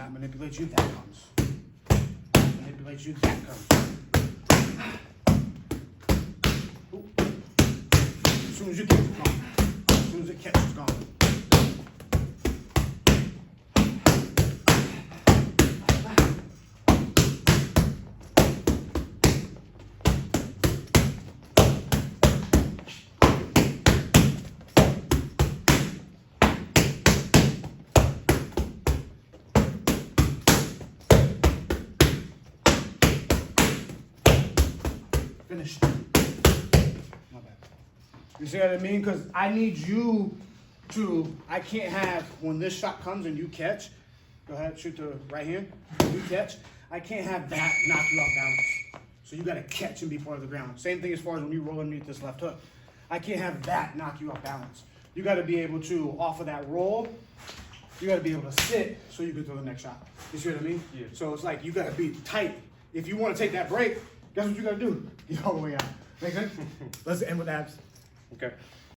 that manipulates you, that comes. Manipulates you, that comes. Ooh. As soon as you catch it, gone. As soon as it catches, it's gone. Finished. My bad. You see what I mean? Because I need you to, I can't have, when this shot comes and you catch, go ahead, shoot the right hand, you catch, I can't have that knock you off balance. So you got to catch and be part of the ground. Same thing as far as when you roll underneath this left hook. I can't have that knock you off balance. You got to be able to, off of that roll, you got to be able to sit so you can throw the next shot. You see what I mean? Yeah. So it's like you got to be tight. If you want to take that break, guess what you got to do? Get all the way out. Make sense? Let's end with abs. Okay.